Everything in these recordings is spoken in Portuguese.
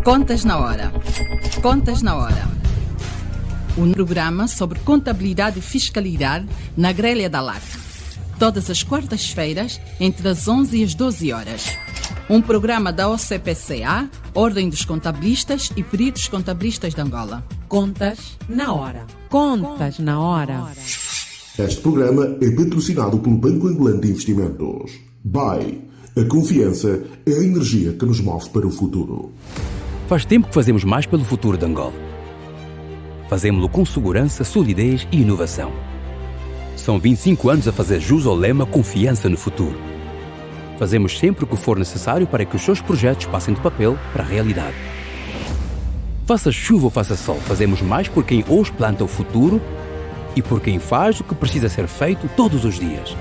Contas na Hora. Contas na Hora. Um programa sobre contabilidade e fiscalidade na grelha da LAC. Todas as quartas-feiras, entre as 11 e as 12 horas. Um programa da OCPCA, Ordem dos Contabilistas e Peritos Contabilistas de Angola. Contas na Hora. Contas na Hora. Este programa é patrocinado pelo Banco Angolano de Investimentos. BAE. A confiança é a energia que nos move para o futuro. Faz tempo que fazemos mais pelo futuro de Angola. Fazemos-lo com segurança, solidez e inovação. São 25 anos a fazer jus ao lema Confiança no Futuro. Fazemos sempre o que for necessário para que os seus projetos passem do papel para a realidade. Faça chuva ou faça sol, fazemos mais por quem hoje planta o futuro e por quem faz o que precisa ser feito todos os dias.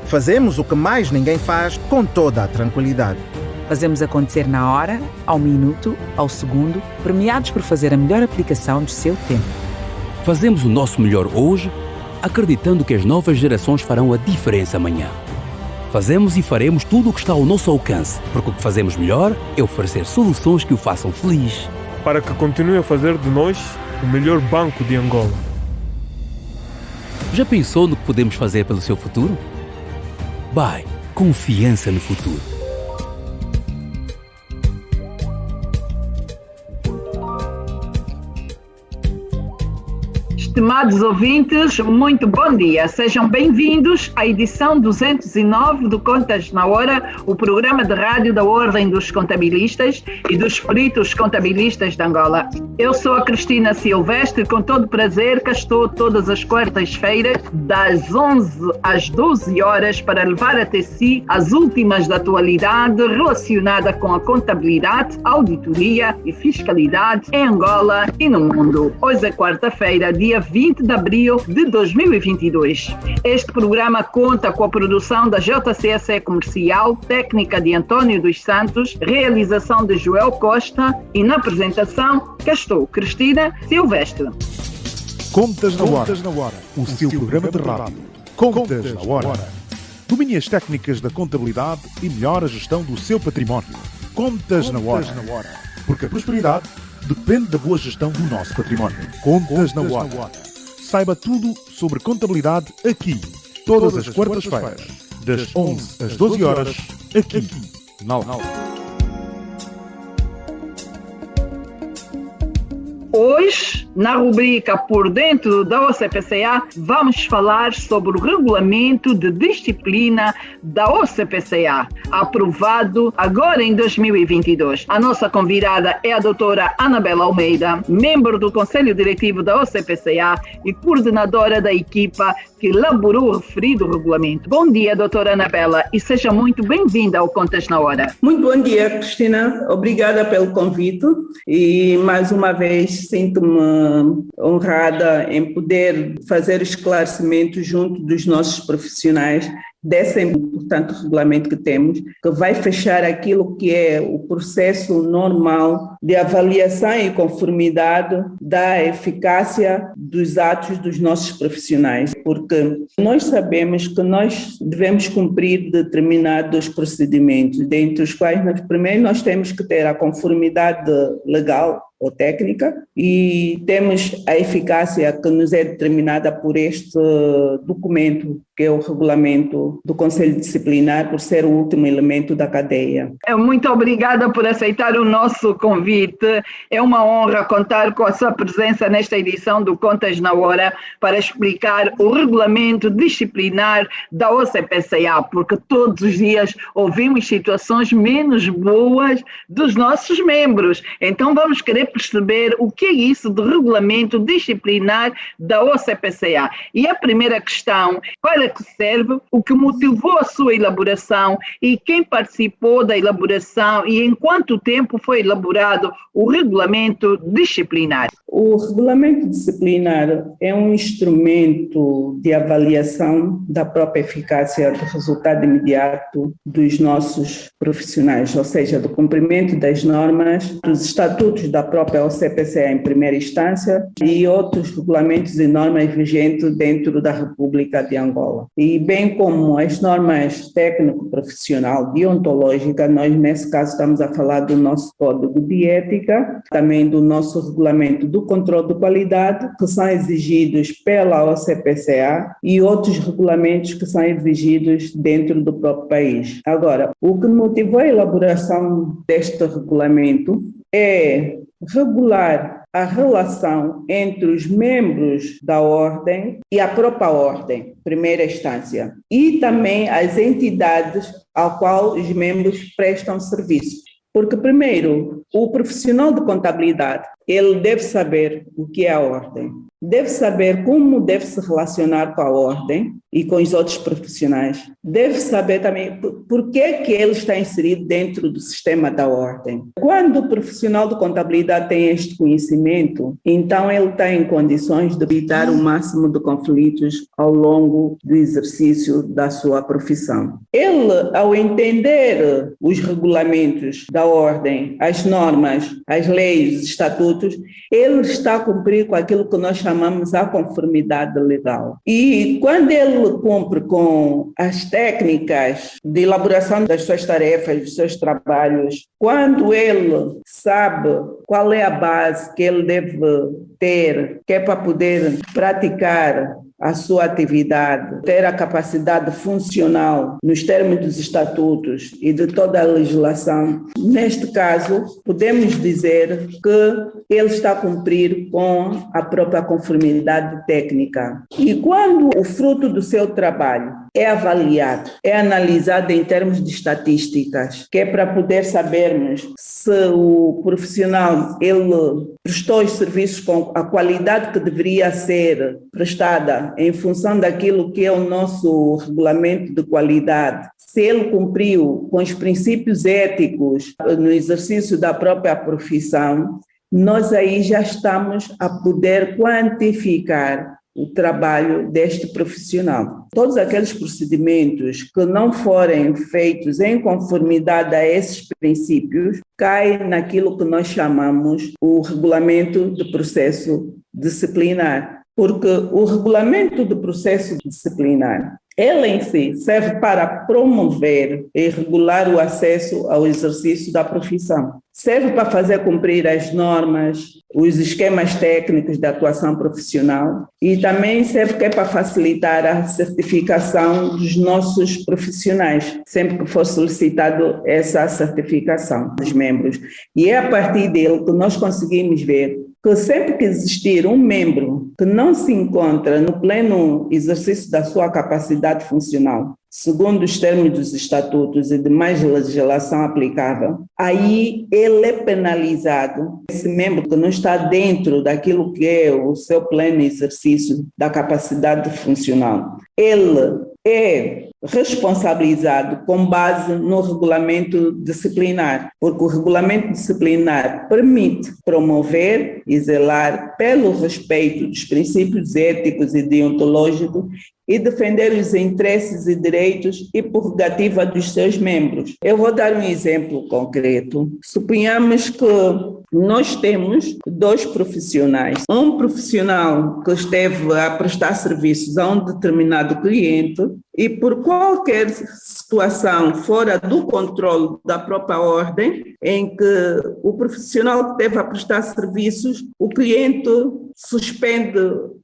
Fazemos o que mais ninguém faz com toda a tranquilidade. Fazemos acontecer na hora, ao minuto, ao segundo, premiados por fazer a melhor aplicação do seu tempo. Fazemos o nosso melhor hoje, acreditando que as novas gerações farão a diferença amanhã. Fazemos e faremos tudo o que está ao nosso alcance, porque o que fazemos melhor é oferecer soluções que o façam feliz. Para que continue a fazer de nós o melhor banco de Angola. Já pensou no que podemos fazer pelo seu futuro? BAE. Confiança no futuro. Estimados ouvintes, muito bom dia. Sejam bem-vindos à edição 209 do Contas na Hora, o programa de rádio da Ordem dos Contabilistas e dos Peritos Contabilistas de Angola. Eu sou a Cristina Silvestre, com todo prazer, cá estou todas as quartas-feiras, das 11 às 12 horas, para levar até si as últimas da atualidade relacionada com a contabilidade, auditoria e fiscalidade em Angola e no mundo. Hoje é quarta-feira, dia 20 de abril de 2022. Este programa conta com a produção da JCSE Comercial, técnica de António dos Santos, realização de Joel Costa e na apresentação, cá estou, Cristina Silvestre. Contas na Hora, o seu programa de rádio. Contas na Hora. Domine as técnicas da contabilidade e melhore a gestão do seu património. Contas na Hora. Porque a prosperidade depende da boa gestão do nosso património. Contas na Hora. Saiba tudo sobre contabilidade aqui, todas as quartas-feiras, das 11 às 12 horas, aqui, na LAC. Hoje, na rubrica Por Dentro da OCPCA, vamos falar sobre o regulamento de disciplina da OCPCA, aprovado agora em 2022. A nossa convidada é a doutora Anabela Almeida, membro do Conselho Diretivo da OCPCA e coordenadora da equipa que elaborou o referido regulamento. Bom dia, doutora Anabela, e seja muito bem-vinda ao Contas na Hora. Muito bom dia, Cristina. Obrigada pelo convite e, mais uma vez, sinto-me honrada em poder fazer esclarecimentos junto dos nossos profissionais desse importante regulamento que temos, que vai fechar aquilo que é o processo normal de avaliação e conformidade da eficácia dos atos dos nossos profissionais, porque nós sabemos que nós devemos cumprir determinados procedimentos, dentre os quais, primeiro, nós temos que ter a conformidade legal ou técnica e temos a eficácia que nos é determinada por este documento, que é o regulamento do Conselho Disciplinar, por ser o último elemento da cadeia. Muito obrigada por aceitar o nosso convite. É uma honra contar com a sua presença nesta edição do Contas na Hora para explicar o regulamento disciplinar da OCPCA, porque todos os dias ouvimos situações menos boas dos nossos membros. Então vamos querer perceber o que é isso de regulamento disciplinar da OCPCA. E a primeira questão, para que serve, o que motivou a sua elaboração e quem participou da elaboração e em quanto tempo foi elaborado o regulamento disciplinar? O regulamento disciplinar é um instrumento de avaliação da própria eficácia do resultado imediato dos nossos profissionais, ou seja, do cumprimento das normas, dos estatutos da própria OCPCA em primeira instância e outros regulamentos e normas vigentes dentro da República de Angola. escola. E bem como as normas técnico-profissional deontológica, nós nesse caso estamos a falar do nosso código de ética, também do nosso regulamento do controle de qualidade, que são exigidos pela OCPCA e outros regulamentos que são exigidos dentro do próprio país. Agora, o que motivou a elaboração deste regulamento é regular a relação entre os membros da ordem e a própria ordem, primeira instância, e também as entidades ao qual os membros prestam serviço. Porque, primeiro, o profissional de contabilidade, ele deve saber o que é a ordem, deve saber como deve se relacionar com a ordem e com os outros profissionais, deve saber também por que ele está inserido dentro do sistema da ordem. Quando o profissional de contabilidade tem este conhecimento, então ele está em condições de evitar o máximo de conflitos ao longo do exercício da sua profissão. Ele, ao entender os regulamentos da ordem, as normas, as leis, os estatutos, ele está a cumprir com aquilo que nós chamamos a conformidade legal. E quando ele cumpre com as técnicas de elaboração das suas tarefas, dos seus trabalhos, quando ele sabe qual é a base que ele deve ter, que é para poder praticar a sua atividade, ter a capacidade funcional nos termos dos estatutos e de toda a legislação, neste caso, podemos dizer que ele está a cumprir com a própria conformidade técnica. E quando o fruto do seu trabalho é avaliado, é analisado em termos de estatísticas, que é para poder sabermos se o profissional ele prestou os serviços com a qualidade que deveria ser prestada em função daquilo que é o nosso regulamento de qualidade, se ele cumpriu com os princípios éticos no exercício da própria profissão, nós aí já estamos a poder quantificar o trabalho deste profissional. Todos aqueles procedimentos que não forem feitos em conformidade a esses princípios caem naquilo que nós chamamos o regulamento de processo disciplinar. Porque o regulamento de processo disciplinar, ele em si serve para promover e regular o acesso ao exercício da profissão. Serve para fazer cumprir as normas, os esquemas técnicos de atuação profissional e também serve para facilitar a certificação dos nossos profissionais, sempre que for solicitado essa certificação dos membros. E é a partir dele que nós conseguimos ver que sempre que existir um membro que não se encontra no pleno exercício da sua capacidade funcional, segundo os termos dos estatutos e demais legislação aplicável, aí ele é penalizado. Esse membro que não está dentro daquilo que é o seu pleno exercício da capacidade funcional, ele é responsabilizado com base no regulamento disciplinar, porque o regulamento disciplinar permite promover e zelar pelo respeito dos princípios éticos e deontológicos e defender os interesses e direitos e prerrogativa dos seus membros. Eu vou dar um exemplo concreto. Suponhamos que nós temos dois profissionais. Um profissional que esteve a prestar serviços a um determinado cliente e por qualquer situação fora do controle da própria ordem, em que o profissional que esteve a prestar serviços, o cliente suspende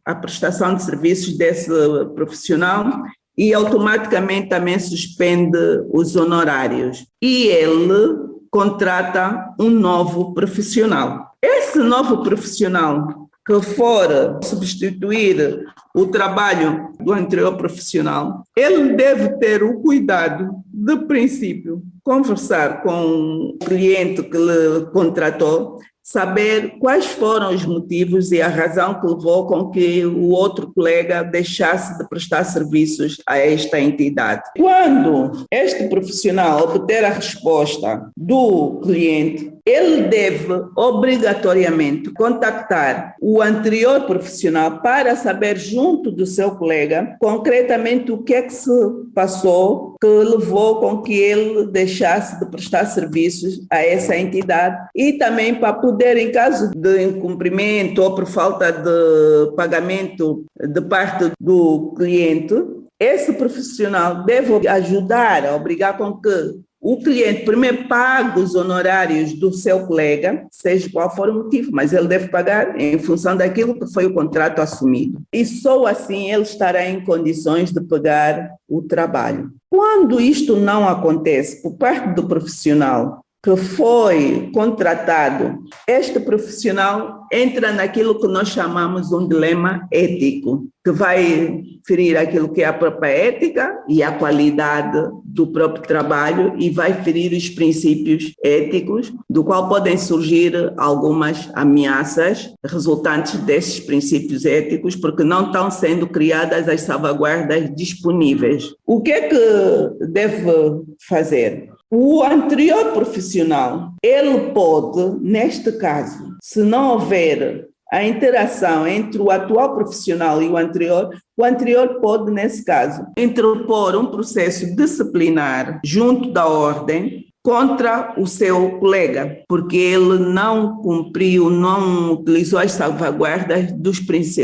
a prestação de serviços desse profissional e automaticamente também suspende os honorários. E ele contrata um novo profissional. Esse novo profissional que for substituir o trabalho do anterior profissional, ele deve ter o cuidado, de princípio, conversar com o cliente que lhe contratou, saber quais foram os motivos e a razão que levou com que o outro colega deixasse de prestar serviços a esta entidade. Quando este profissional obter a resposta do cliente, ele deve obrigatoriamente contactar o anterior profissional para saber, junto do seu colega, concretamente o que é que se passou que levou com que ele deixasse de prestar serviços a essa entidade e também para poder, em caso de incumprimento ou por falta de pagamento de parte do cliente, esse profissional deve ajudar a obrigar com que o cliente primeiro pague os honorários do seu colega, seja qual for o motivo, mas ele deve pagar em função daquilo que foi o contrato assumido. E só assim ele estará em condições de pagar o trabalho. Quando isto não acontece por parte do profissional que foi contratado, este profissional entra naquilo que nós chamamos um dilema ético, que vai ferir aquilo que é a própria ética e a qualidade do próprio trabalho e vai ferir os princípios éticos, do qual podem surgir algumas ameaças resultantes desses princípios éticos, porque não estão sendo criadas as salvaguardas disponíveis. O que é que deve fazer? O anterior profissional, ele pode, neste caso, se não houver a interação entre o atual profissional e o anterior pode, nesse caso, interpor um processo disciplinar junto da ordem contra o seu colega, porque ele não cumpriu, não utilizou as salvaguardas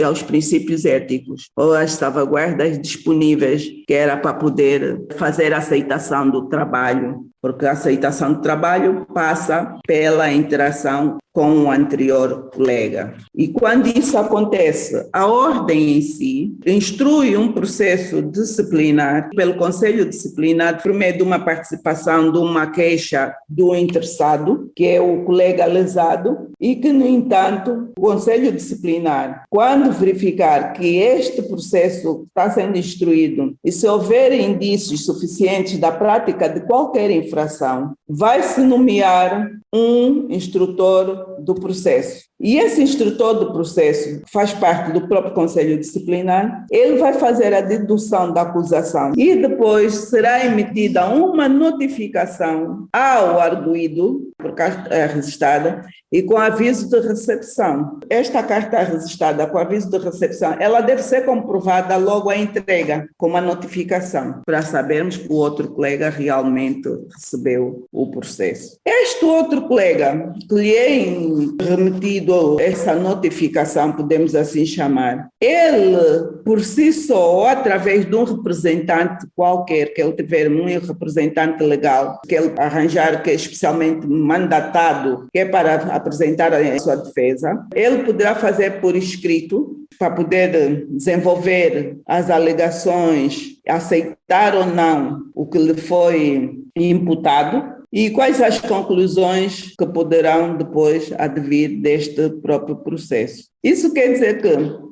aos princípios éticos, ou as salvaguardas disponíveis, que era para poder fazer a aceitação do trabalho, porque a aceitação do trabalho passa pela interação com o anterior colega. E quando isso acontece, a ordem em si instrui um processo disciplinar pelo Conselho Disciplinar por meio de uma participação de uma queixa do interessado, que é o colega lesado, e que, no entanto, o Conselho Disciplinar, quando verificar que este processo está sendo instruído e se houver indícios suficientes da prática de qualquer infração, vai-se nomear um instrutor do processo. E esse instrutor do processo faz parte do próprio Conselho Disciplinar, ele vai fazer a dedução da acusação e depois será emitida uma notificação ao arguido, por carta registrada, e com aviso de recepção. Esta carta registrada com aviso de recepção, ela deve ser comprovada logo à entrega, com uma notificação, para sabermos que o outro colega realmente recebeu o processo. Este outro colega que lhe é remetido essa notificação, podemos assim chamar, ele, por si só, ou através de um representante qualquer, que ele tiver um representante legal, que ele arranjar, que é especialmente mandatado, que é para apresentar a sua defesa, ele poderá fazer por escrito, para poder desenvolver as alegações, aceitar ou não o que lhe foi imputado, e quais as conclusões que poderão depois advir deste próprio processo. Isso quer dizer que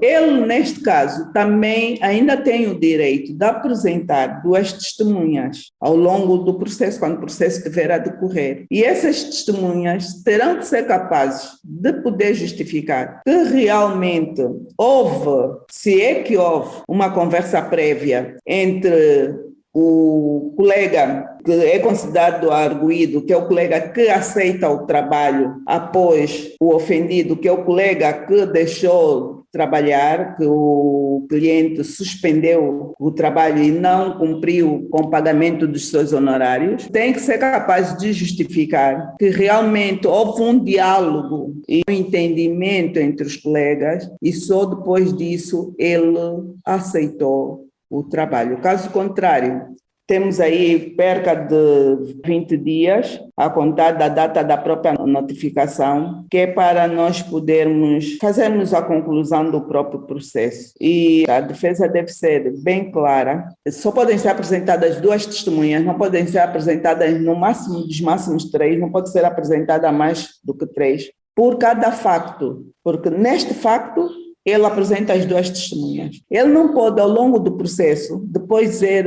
ele, neste caso, também ainda tem o direito de apresentar 2 testemunhas ao longo do processo, quando o processo estiver a decorrer. E essas testemunhas terão que ser capazes de poder justificar que realmente houve, se é que houve, uma conversa prévia entre o colega que é considerado arguido, que é o colega que aceita o trabalho após o ofendido, que é o colega que deixou trabalhar, que o cliente suspendeu o trabalho e não cumpriu com o pagamento dos seus honorários, tem que ser capaz de justificar que realmente houve um diálogo e um entendimento entre os colegas e só depois disso ele aceitou o trabalho. Caso contrário, temos aí perca de 20 dias a contar da data da própria notificação, que é para nós podermos fazermos a conclusão do próprio processo. E a defesa deve ser bem clara. Só podem ser apresentadas 2 testemunhas, não podem ser apresentadas no máximo dos máximos 3, não pode ser apresentada mais do que 3, por cada facto, porque neste facto ele apresenta as 2 testemunhas. Ele não pode, ao longo do processo, depois dizer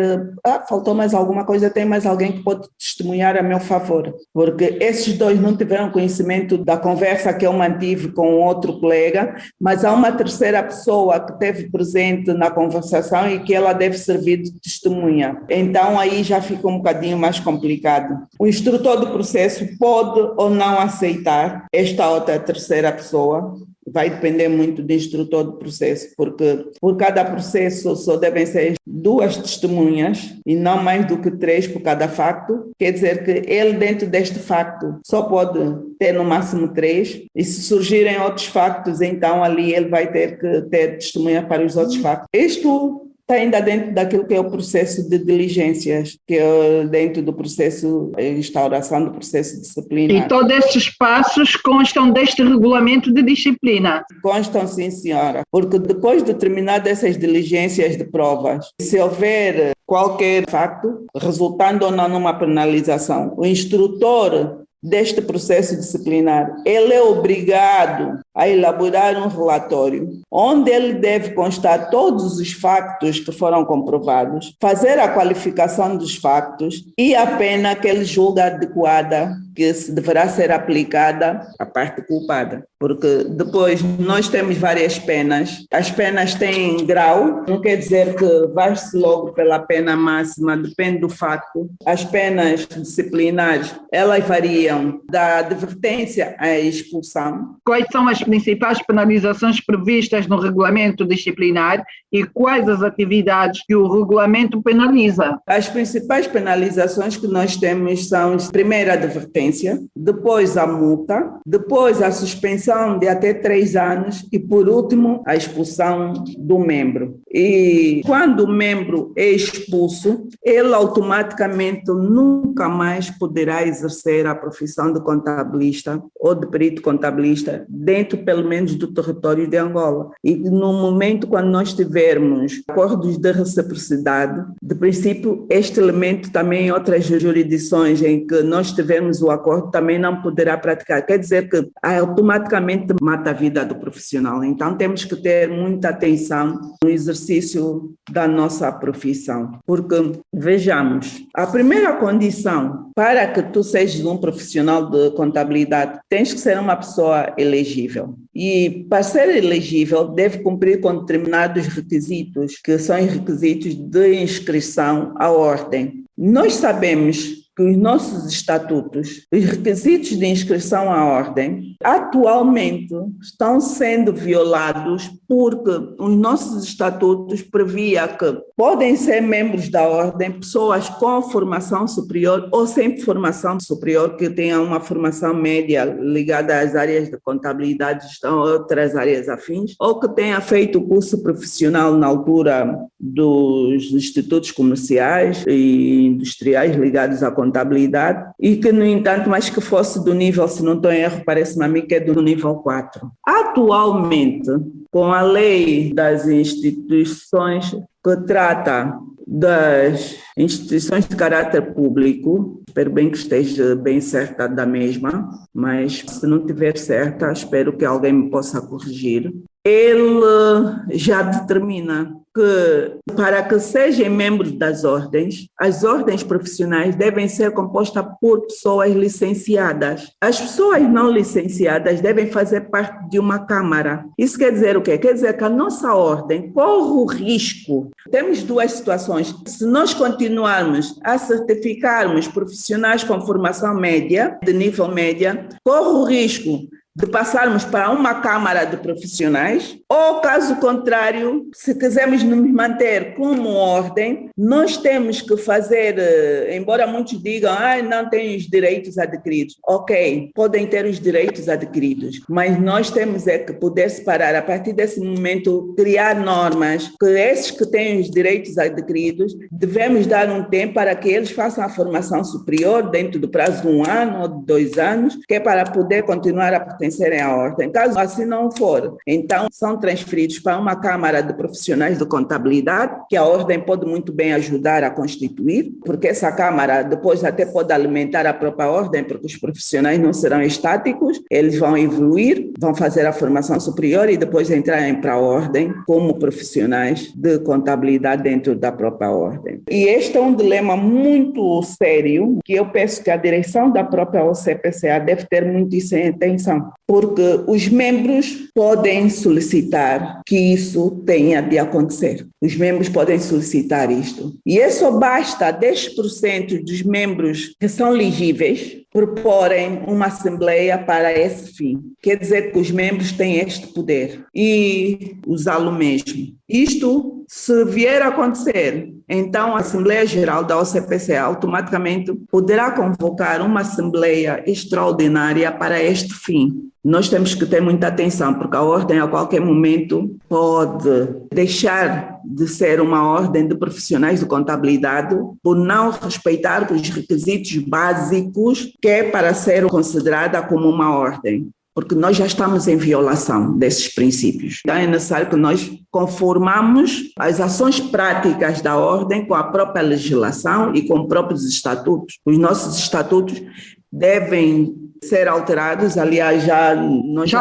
faltou mais alguma coisa, tem mais alguém que pode testemunhar a meu favor, porque esses 2 não tiveram conhecimento da conversa que eu mantive com outro colega, mas há uma terceira pessoa que esteve presente na conversação e que ela deve servir de testemunha. Então aí já fica um bocadinho mais complicado. O instrutor do processo pode ou não aceitar esta outra terceira pessoa. Vai depender muito do instrutor do processo, porque por cada processo só devem ser 2 testemunhas e não mais do que 3 por cada facto. Quer dizer que ele, dentro deste facto, só pode ter no máximo 3, e se surgirem outros factos, então ali ele vai ter que ter testemunha para os outros factos. Isto está ainda dentro daquilo que é o processo de diligências, que é dentro do processo de instauração do processo disciplinar. E todos estes passos constam deste regulamento de disciplina? Constam, sim, senhora, porque depois de terminar essas diligências de provas, se houver qualquer facto, resultando ou não numa penalização, o instrutor deste processo disciplinar, ele é obrigado a elaborar um relatório onde ele deve constar todos os factos que foram comprovados, fazer a qualificação dos factos e a pena que ele julga adequada, que deverá ser aplicada à parte culpada. Porque depois nós temos várias penas, as penas têm grau, não quer dizer que vai-se logo pela pena máxima, depende do facto. As penas disciplinares, elas variam da advertência à expulsão. Quais são as principais penalizações previstas no regulamento disciplinar e quais as atividades que o regulamento penaliza? As principais penalizações que nós temos são, primeiro, a advertência, depois a multa, depois a suspensão de até 3 anos e, por último, a expulsão do membro. E quando o membro é expulso, ele automaticamente nunca mais poderá exercer a profissão de contabilista ou de perito contabilista dentro, pelo menos, do território de Angola. E no momento quando nós tivermos acordos de reciprocidade, de princípio, este elemento também em outras jurisdições em que nós tivermos o acordo também não poderá praticar. Quer dizer que automaticamente mata a vida do profissional. Então temos que ter muita atenção no exercício da nossa profissão. Porque, vejamos, a primeira condição para que tu sejas um profissional de contabilidade, tens que ser uma pessoa elegível. E para ser elegível deve cumprir com determinados requisitos, que são os requisitos de inscrição à ordem. Nós sabemos que os nossos estatutos, os requisitos de inscrição à ordem, atualmente estão sendo violados porque os nossos estatutos previa que podem ser membros da ordem pessoas com formação superior ou sem formação superior, que tenham uma formação média ligada às áreas de contabilidade, estão outras áreas afins, ou que tenha feito o curso profissional na altura dos institutos comerciais e industriais ligados à contabilidade e que, no entanto, mas que fosse do nível, se não estou em erro, parece-me a mim que é do nível 4. Atualmente, com a lei das instituições que trata das instituições de caráter público, espero bem que esteja bem certa da mesma, mas se não estiver certa, espero que alguém me possa corrigir. Ele já determina que, para que sejam membros das ordens, as ordens profissionais devem ser compostas por pessoas licenciadas. As pessoas não licenciadas devem fazer parte de uma câmara. Isso quer dizer o quê? Quer dizer que a nossa ordem corre o risco. Temos duas situações. Se nós continuarmos a certificarmos profissionais com formação média, de nível média, corre o risco de passarmos para uma câmara de profissionais, ou caso contrário, se quisermos nos manter como ordem, nós temos que fazer, embora muitos digam, não têm os direitos adquiridos. Ok, podem ter os direitos adquiridos, mas nós temos que poder separar, a partir desse momento, criar normas, que esses que têm os direitos adquiridos, devemos dar um tempo para que eles façam a formação superior dentro do prazo de 1 ano ou de 2 anos, que é para poder continuar a pertencerem à ordem. Caso assim não for, então são transferidos para uma câmara de profissionais de contabilidade, que a ordem pode muito bem ajudar a constituir, porque essa câmara depois até pode alimentar a própria ordem, porque os profissionais não serão estáticos, eles vão evoluir, vão fazer a formação superior e depois entrarem para a ordem como profissionais de contabilidade dentro da própria ordem. E este é um dilema muito sério, que eu penso que a direção da própria OCPCA deve ter muito isso em atenção, porque os membros podem solicitar que isso tenha de acontecer. Os membros podem solicitar isto. E isso basta 10% dos membros que são elegíveis proporem uma assembleia para esse fim. Quer dizer que os membros têm este poder e usá-lo mesmo. Isto, se vier a acontecer, então a Assembleia Geral da OCPCA automaticamente poderá convocar uma Assembleia Extraordinária para este fim. Nós temos que ter muita atenção, porque a ordem a qualquer momento pode deixar de ser uma ordem de profissionais de contabilidade por não respeitar os requisitos básicos que é para ser considerada como uma ordem. Porque nós já estamos em violação desses princípios. Então é necessário que nós conformamos as ações práticas da ordem com a própria legislação e com os próprios estatutos. Os nossos estatutos devem ser alterados, aliás, já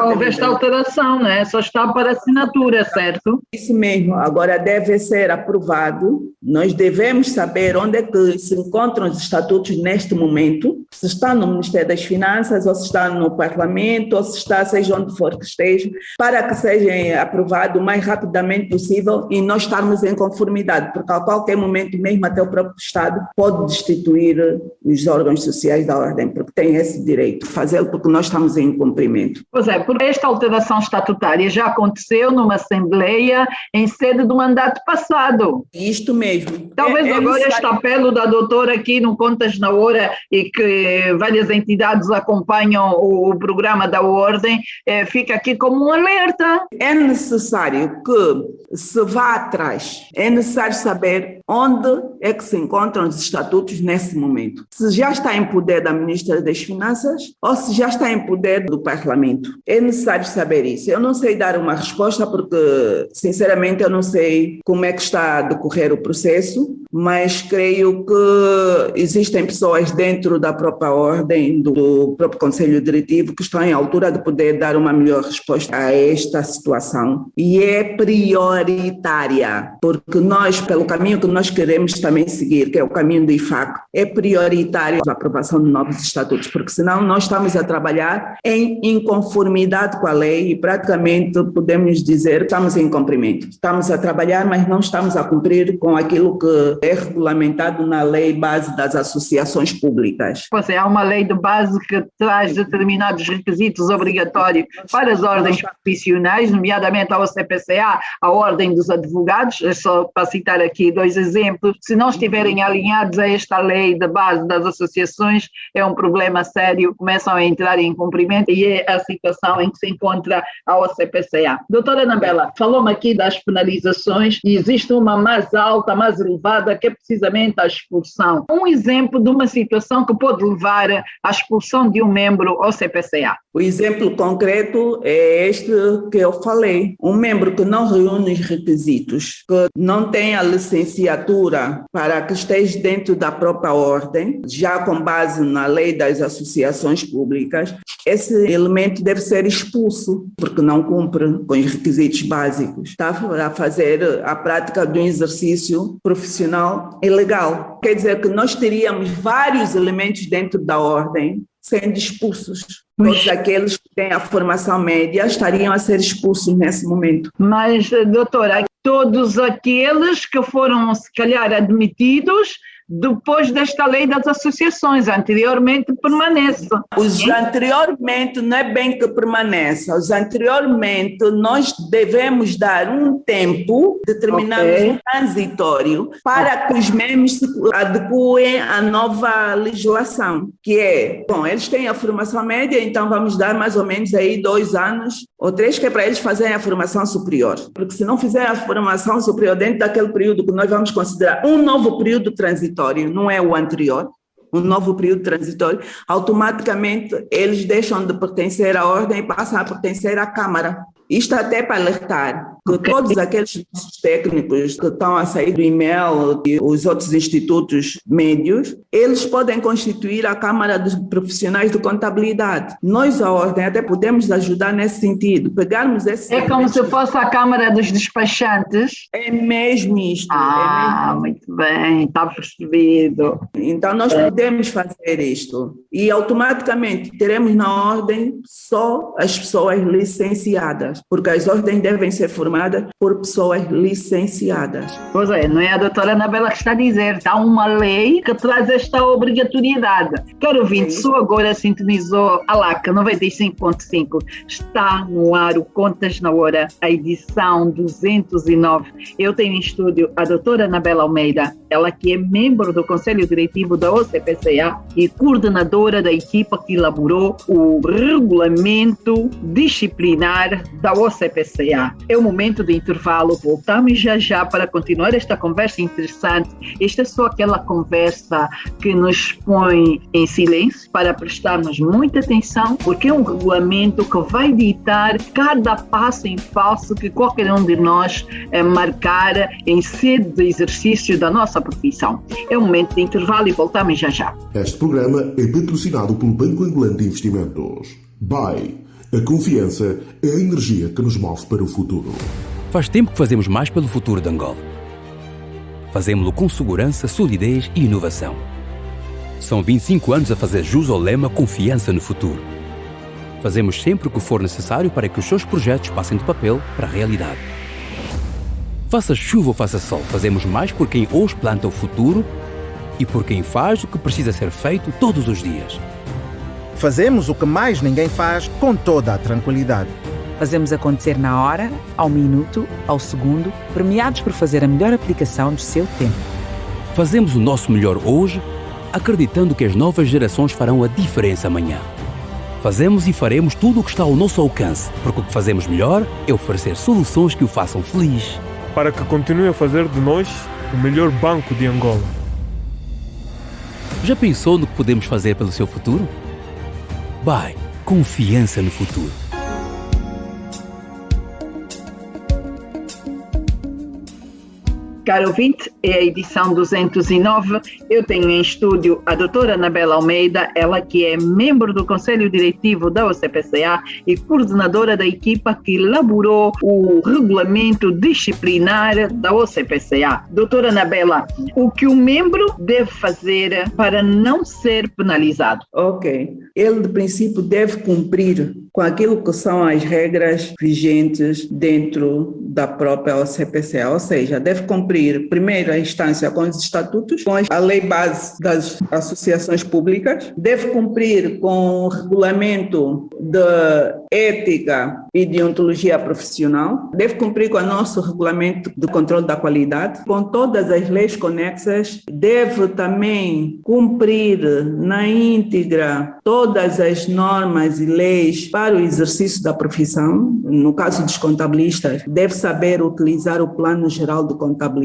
houve esta alteração, né? Só está para assinatura, certo? Isso mesmo, agora deve ser aprovado. Nós devemos saber onde é que se encontram os estatutos neste momento, se está no Ministério das Finanças, ou se está no Parlamento, ou se está, seja onde for que esteja, para que seja aprovado o mais rapidamente possível e nós estarmos em conformidade, porque a qualquer momento, mesmo até o próprio Estado, pode destituir os órgãos sociais da ordem, porque tem esse direito. Fazê-lo porque nós estamos em cumprimento. Pois é, porque esta alteração estatutária já aconteceu numa Assembleia em sede do mandato passado. Isto mesmo. Talvez agora este apelo da doutora aqui no Contas na Hora e que várias entidades acompanham o programa da Ordem, fica aqui como um alerta. É necessário que se vá atrás, é necessário saber onde é que se encontram os estatutos nesse momento. Se já está em poder da Ministra das Finanças ou se já está em poder do Parlamento. É necessário saber isso. Eu não sei dar uma resposta porque, sinceramente, eu não sei como é que está a decorrer o processo, mas creio que existem pessoas dentro da própria ordem, do próprio Conselho Diretivo, que estão em altura de poder dar uma melhor resposta a esta situação. E é prioritária, porque nós, pelo caminho que nós queremos também seguir, que é o caminho do IFAC, é prioritário a aprovação de novos estatutos, porque senão nós estamos a trabalhar em inconformidade com a lei e praticamente podemos dizer que estamos em cumprimento. Estamos a trabalhar, mas não estamos a cumprir com aquilo que é regulamentado na lei base das associações públicas. Pois é, há uma lei de base que traz determinados requisitos obrigatórios para as ordens profissionais, nomeadamente a OCPCA, a Ordem dos Advogados, só para citar aqui 2 exemplos. Se não estiverem alinhados a esta lei de base das associações, é um problema sério, começam a entrar em cumprimento e é a situação em que se encontra a OCPCA. Doutora Anabela, falou-me aqui das penalizações e existe uma mais alta, mais elevada, que é precisamente a expulsão. Um exemplo de uma situação que pode levar à expulsão de um membro OCPCA. O exemplo concreto é este que eu falei. Um membro que não reúne os requisitos, que não tem a licenciatura para que esteja dentro da própria ordem, já com base na lei das associações públicas, esse elemento deve ser expulso, porque não cumpre com os requisitos básicos. Está a fazer a prática de um exercício profissional ilegal. Quer dizer que nós teríamos vários elementos dentro da ordem sendo expulsos. Todos aqueles que têm a formação média estariam a ser expulsos nesse momento. Mas, doutora, todos aqueles que foram, se calhar, admitidos depois desta lei das associações, anteriormente permanece. Os anteriormente não é bem que permaneça, os anteriormente nós devemos dar um tempo, determinamos um transitório, para que os membros se adequem à nova legislação, que é, bom, eles têm a formação média, então vamos dar mais ou menos aí 2 anos ou 3, que é para eles fazerem a formação superior, porque se não fizerem a formação superior dentro daquele período que nós vamos considerar um novo período transitório, não é o anterior, um novo período transitório, automaticamente eles deixam de pertencer à ordem e passam a pertencer à Câmara. Isto até para alertar que todos aqueles técnicos que estão a sair do IMEL e os outros institutos médios, eles podem constituir a Câmara dos Profissionais de Contabilidade. Nós, a Ordem, até podemos ajudar nesse sentido, pegarmos esse... É como se fosse a Câmara dos Despachantes? É mesmo isto. Muito bem, está percebido. Então, nós podemos fazer isto e automaticamente teremos na Ordem só as pessoas licenciadas. licenciadas, porque as ordens devem ser formadas por pessoas licenciadas. Pois é, não é a doutora Anabela que está a dizer, está uma lei que traz esta obrigatoriedade. Caro ouvinte, só agora sintonizou a LAC 95.5, está no ar o Contas na Hora, a edição 209. Eu tenho em estúdio a doutora Anabela Almeida, ela que é membro do Conselho Diretivo da OCPCA e coordenadora da equipa que elaborou o regulamento disciplinar da OCPCA. É o momento do intervalo, voltamos já para continuar esta conversa interessante. Esta é só aquela conversa que nos põe em silêncio para prestarmos muita atenção, porque é um regulamento que vai ditar cada passo em falso que qualquer um de nós marcar em sede de exercício da nossa profissão. É um momento de intervalo e voltamos já. Este programa é patrocinado pelo Banco Angolano de Investimentos. BAE. A confiança é a energia que nos move para o futuro. Faz tempo que fazemos mais pelo futuro de Angola. Fazemos-lo com segurança, solidez e inovação. São 25 anos a fazer jus ao lema Confiança no Futuro. Fazemos sempre o que for necessário para que os seus projetos passem do papel para a realidade. Faça chuva ou faça sol, fazemos mais por quem hoje planta o futuro e por quem faz o que precisa ser feito todos os dias. Fazemos o que mais ninguém faz com toda a tranquilidade. Fazemos acontecer na hora, ao minuto, ao segundo, premiados por fazer a melhor aplicação do seu tempo. Fazemos o nosso melhor hoje, acreditando que as novas gerações farão a diferença amanhã. Fazemos e faremos tudo o que está ao nosso alcance, porque o que fazemos melhor é oferecer soluções que o façam feliz. Para que continue a fazer de nós o melhor banco de Angola. Já pensou no que podemos fazer pelo seu futuro? BAE. Confiança no futuro. Caro ouvinte, é a edição 209. Eu tenho em estúdio a doutora Anabela Almeida, ela que é membro do Conselho Diretivo da OCPCA e coordenadora da equipa que elaborou o regulamento disciplinar da OCPCA. Doutora Anabela, o que o membro deve fazer para não ser penalizado? Ok. Ele, de princípio, deve cumprir com aquilo que são as regras vigentes dentro da própria OCPCA, ou seja, deve cumprir primeira instância com os estatutos, com a lei base das associações públicas, deve cumprir com o regulamento de ética e deontologia profissional, deve cumprir com o nosso regulamento de controle da qualidade, com todas as leis conexas, deve também cumprir na íntegra todas as normas e leis para o exercício da profissão. No caso dos contabilistas, deve saber utilizar o Plano Geral de Contabilidade,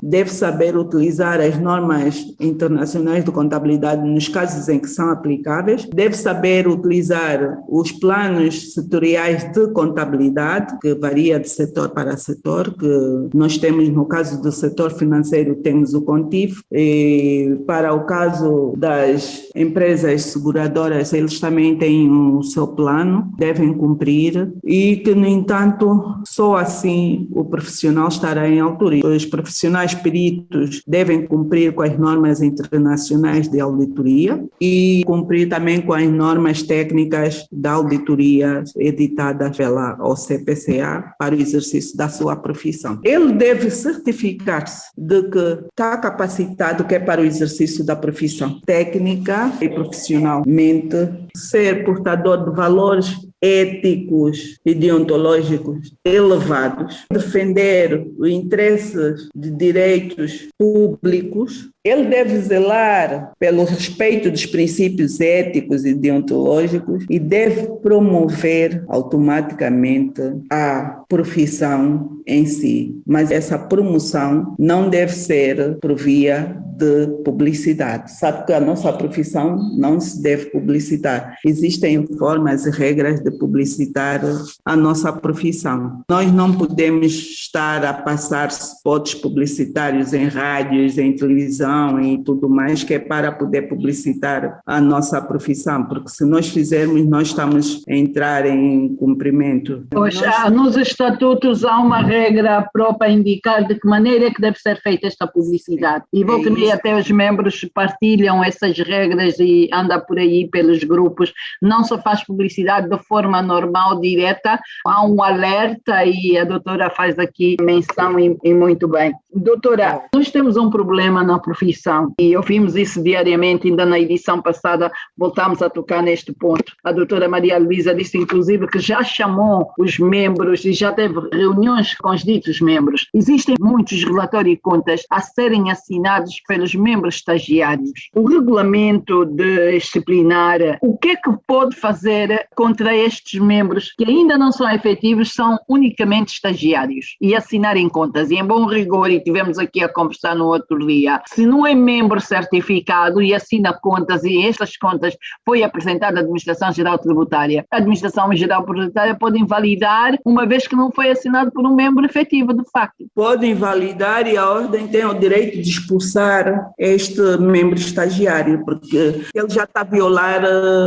deve saber utilizar as normas internacionais de contabilidade nos casos em que são aplicáveis, deve saber utilizar os planos setoriais de contabilidade, que varia de setor para setor, que nós temos no caso do setor financeiro, temos o CONTIF, e para o caso das empresas seguradoras, eles também têm o seu plano, devem cumprir, e que, no entanto, só assim o profissional estará em altura. Os profissionais peritos devem cumprir com as normas internacionais de auditoria e cumprir também com as normas técnicas da auditoria editadas pela OCPCA para o exercício da sua profissão. Ele deve certificar-se de que está capacitado, que é para o exercício da profissão técnica e profissionalmente, ser portador de valores éticos e deontológicos elevados, defender os interesses de direitos públicos. Ele deve zelar pelo respeito dos princípios éticos e deontológicos e deve promover automaticamente a profissão em si. Mas essa promoção não deve ser por via de publicidade. Sabe que a nossa profissão não se deve publicitar. Existem formas e regras de publicitar a nossa profissão. Nós não podemos estar a passar spots publicitários em rádios, em televisão, divulgação e tudo mais, que é para poder publicitar a nossa profissão, porque se nós fizermos, nós estamos a entrar em cumprimento. Pois, nos estatutos há uma regra própria a indicar de que maneira é que deve ser feita esta publicidade. E volta e meia até os membros partilham essas regras e anda por aí pelos grupos. Não se faz publicidade de forma normal, direta, há um alerta e a doutora faz aqui menção e muito bem. Doutora, nós temos um problema na profissão e ouvimos isso diariamente, ainda na edição passada voltámos a tocar neste ponto. A doutora Maria Luísa disse inclusive que já chamou os membros e já teve reuniões com os ditos membros. Existem muitos relatórios e contas a serem assinados pelos membros estagiários. O regulamento disciplinar, o que é que pode fazer contra estes membros que ainda não são efetivos, são unicamente estagiários e assinarem contas? E em bom rigor, e tivemos aqui a conversar no outro dia, se não é membro certificado e assina contas e estas contas foi apresentada à Administração Geral Tributária, a Administração Geral Tributária pode invalidar, uma vez que não foi assinado por um membro efetivo, de facto. Pode invalidar e a ordem tem o direito de expulsar este membro estagiário, porque ele já está a violar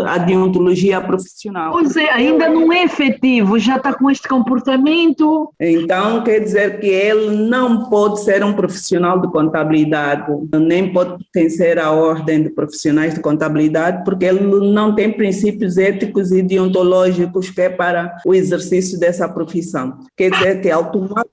a deontologia profissional. Pois é, ainda não é efetivo, já está com este comportamento. Então, quer dizer que ele não pode ser um profissional de contabilidade, nem pode pertencer à ordem de profissionais de contabilidade, porque ele não tem princípios éticos e deontológicos que é para o exercício dessa profissão. Quer dizer que automaticamente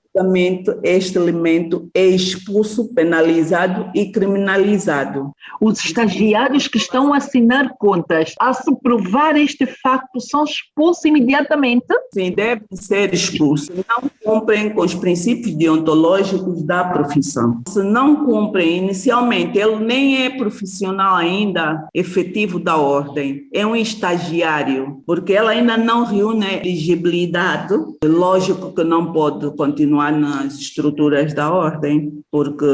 este elemento é expulso, penalizado e criminalizado. Os estagiários que estão a assinar contas, a se provar este facto, são expulsos imediatamente? Sim, devem ser expulsos. Não cumprem com os princípios deontológicos da profissão. Se não cumprem inicialmente, ele nem é profissional ainda efetivo da ordem, é um estagiário, porque ele ainda não reúne a elegibilidade. Lógico que não pode continuar nas estruturas da ordem, porque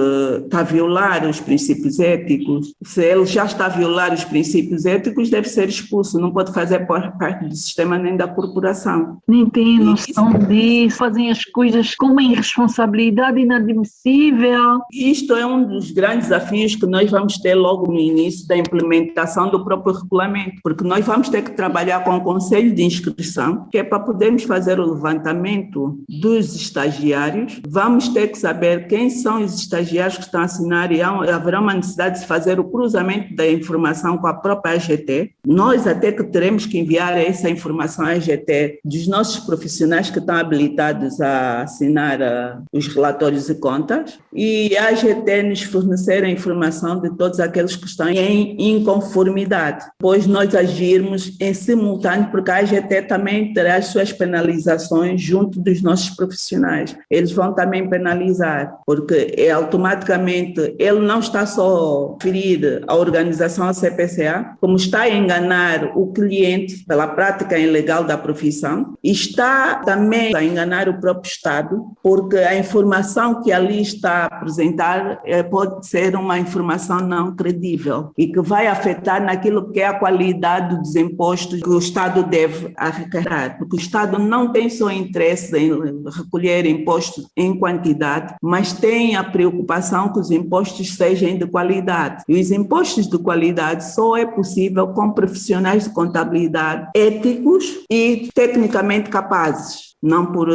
está a violar os princípios éticos. Se ele já está a violar os princípios éticos, deve ser expulso, não pode fazer parte do sistema nem da corporação. Nem tem noção disso, fazem as coisas com uma irresponsabilidade inadmissível. Isto é um dos grandes desafios que nós vamos ter logo no início da implementação do próprio regulamento, porque nós vamos ter que trabalhar com o Conselho de Inscrição, que é para podermos fazer o levantamento dos estagiários. Vamos ter que saber quem são os estagiários que estão a assinar e haverá uma necessidade de fazer o cruzamento da informação com a própria AGT. Nós até que teremos que enviar essa informação à AGT dos nossos profissionais que estão habilitados a assinar os relatórios e contas, e a AGT nos fornecer a informação de todos aqueles que estão em inconformidade, pois nós agirmos em simultâneo, porque a AGT também terá as suas penalizações junto dos nossos profissionais. Eles vão também penalizar, porque automaticamente ele não está só a ferir a organização, a CPCA, como está a enganar o cliente pela prática ilegal da profissão, e está também a enganar o próprio Estado, porque a informação que ali está a apresentar pode ser uma informação não credível e que vai afetar naquilo que é a qualidade dos impostos que o Estado deve arrecadar, porque o Estado não tem só interesse em recolher impostos em quantidade, mas tem a preocupação que os impostos sejam de qualidade. E os impostos de qualidade só é possível com profissionais de contabilidade éticos e tecnicamente capazes, não por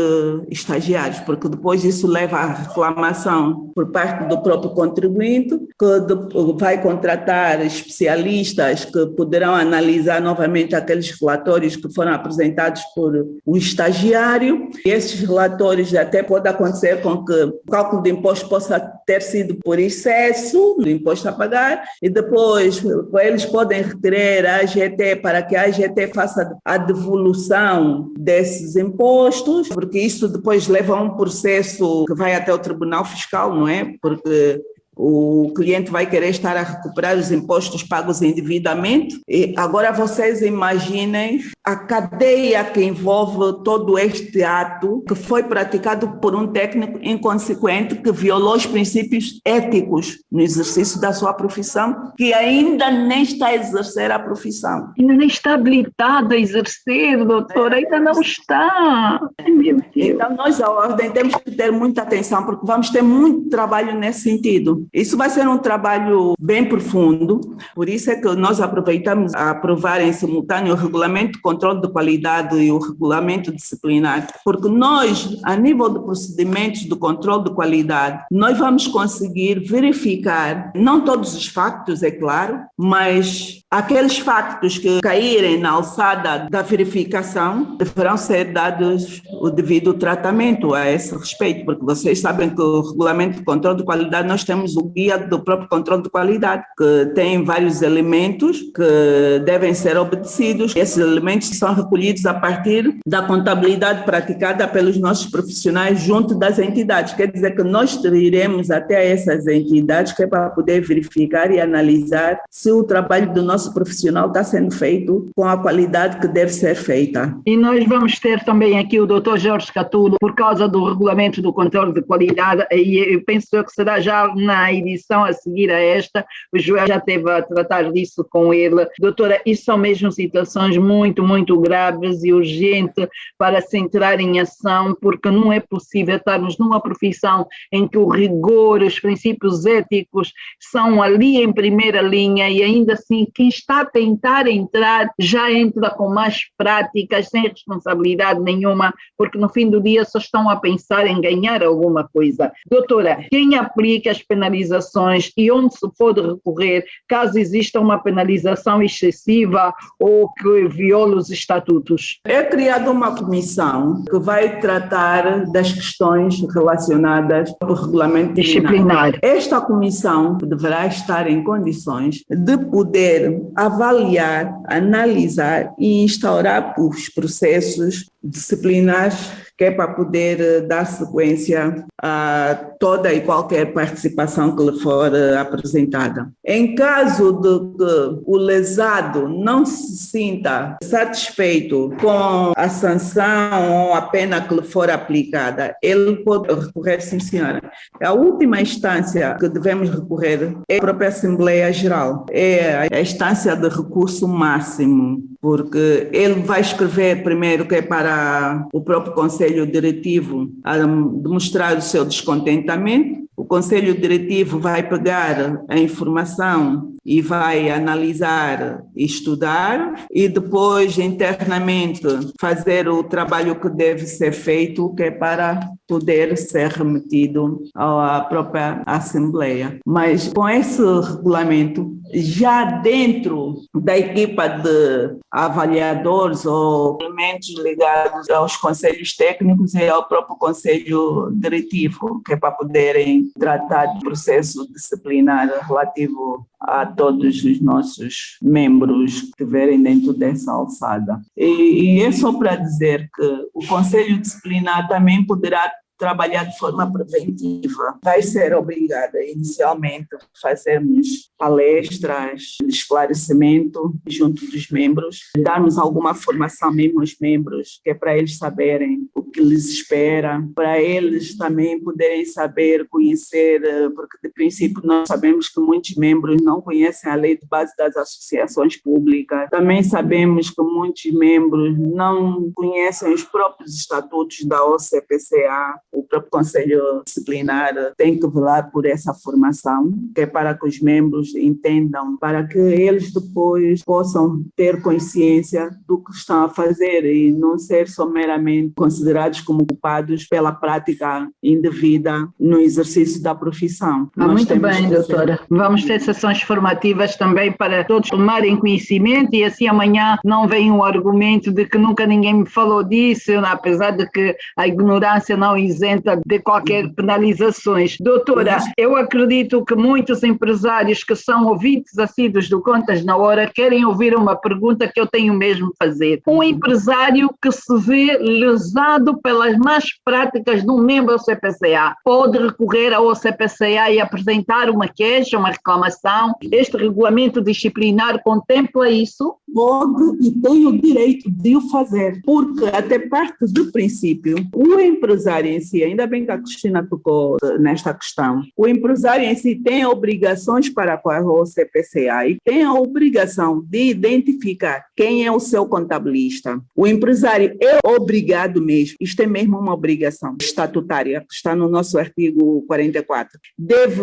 estagiários, porque depois isso leva à reclamação por parte do próprio contribuinte, que vai contratar especialistas que poderão analisar novamente aqueles relatórios que foram apresentados por o estagiário. E esses relatórios até pode acontecer com que o cálculo de imposto possa ter sido por excesso do imposto a pagar, e depois eles podem requerer a AGT para que a AGT faça a devolução desses impostos, porque isso depois leva a um processo que vai até o Tribunal Fiscal, não é? Porque o cliente vai querer estar a recuperar os impostos pagos indevidamente. E agora vocês imaginem a cadeia que envolve todo este ato que foi praticado por um técnico inconsequente que violou os princípios éticos no exercício da sua profissão, que ainda nem está a exercer a profissão. Ainda nem está habilitado a exercer, doutora, ainda não está. Ai, meu Deus. Então, nós, a Ordem, temos que ter muita atenção, porque vamos ter muito trabalho nesse sentido. Isso vai ser um trabalho bem profundo, por isso é que nós aproveitamos a aprovar em simultâneo o Regulamento de Controle de Qualidade e o Regulamento Disciplinar, porque nós, a nível de procedimentos de controle de qualidade, nós vamos conseguir verificar, não todos os factos, é claro, mas aqueles factos que caírem na alçada da verificação deverão ser dados o devido tratamento a esse respeito, porque vocês sabem que o Regulamento de Controle de Qualidade, nós temos o guia do próprio controle de qualidade, que tem vários elementos que devem ser obedecidos. Esses elementos são recolhidos a partir da contabilidade praticada pelos nossos profissionais junto das entidades. Quer dizer que nós iremos até essas entidades que é para poder verificar e analisar se o trabalho do nosso profissional está sendo feito com a qualidade que deve ser feita. E nós vamos ter também aqui o Dr. Jorge Catulo, por causa do Regulamento do Controle de Qualidade, e eu penso que será já na edição a seguir a esta, o Joel já esteve a tratar disso com ele. Doutora, isso são mesmo situações muito, muito graves e urgentes para se entrar em ação, porque não é possível estarmos numa profissão em que o rigor, os princípios éticos são ali em primeira linha e ainda assim quem está a tentar entrar já entra com más práticas, sem responsabilidade nenhuma, porque no fim do dia só estão a pensar em ganhar alguma coisa. Doutora, quem aplica as penalizações e onde se pode recorrer caso exista uma penalização excessiva ou que viola os estatutos? É criada uma comissão que vai tratar das questões relacionadas ao regulamento disciplinar. Esta comissão deverá estar em condições de poder avaliar, analisar e instaurar os processos disciplinares que é para poder dar sequência a toda e qualquer participação que lhe for apresentada. Em caso de que o lesado não se sinta satisfeito com a sanção ou a pena que lhe for aplicada, ele pode recorrer, sim senhora. A última instância que devemos recorrer é a própria Assembleia Geral, é a instância de recurso máximo, porque ele vai escrever primeiro que é para o próprio Conselho Diretivo a demonstrar o seu descontentamento. O Conselho Diretivo vai pegar a informação e vai analisar e estudar e depois internamente fazer o trabalho que deve ser feito, que é para poder ser remetido à própria Assembleia. Mas com esse regulamento, já dentro da equipa de avaliadores ou elementos ligados aos conselhos técnicos e ao próprio Conselho Diretivo, que é para poderem tratar do processo disciplinar relativo a todos os nossos membros que estiverem dentro dessa alçada. E é só para dizer que o Conselho Disciplinar também poderá trabalhar de forma preventiva. Vai ser obrigada, inicialmente, a fazermos palestras de esclarecimento junto dos membros, darmos alguma formação mesmo aos membros, que é para eles saberem o que lhes espera, para eles também poderem saber, conhecer, porque de princípio nós sabemos que muitos membros não conhecem a lei de base das associações públicas, também sabemos que muitos membros não conhecem os próprios estatutos da OCPCA. O próprio Conselho Disciplinar tem que velar por essa formação, que é para que os membros entendam, para que eles depois possam ter consciência do que estão a fazer e não ser só meramente considerados como culpados pela prática indevida no exercício da profissão. Muito bem, doutora. Vamos ter sessões formativas também para todos tomarem conhecimento e assim amanhã não vem o argumento de que nunca ninguém me falou disso, apesar de que a ignorância não isenta de qualquer penalizações. Doutora, eu acredito que muitos empresários que são ouvintes assíduos do Contas na Hora querem ouvir uma pergunta que eu tenho mesmo a fazer. Um empresário que se vê lesado pelas más práticas de um membro do CPCA pode recorrer ao CPCA e apresentar uma queixa, uma reclamação? Este regulamento disciplinar contempla isso? pode e tem o direito de o fazer, porque até parte do princípio, o empresário em si, ainda bem que a Cristina tocou nesta questão, o empresário em si tem obrigações para com o CPCA e tem a obrigação de identificar quem é o seu contabilista. O empresário é obrigado mesmo, isto é mesmo uma obrigação estatutária, que está no nosso artigo 44, deve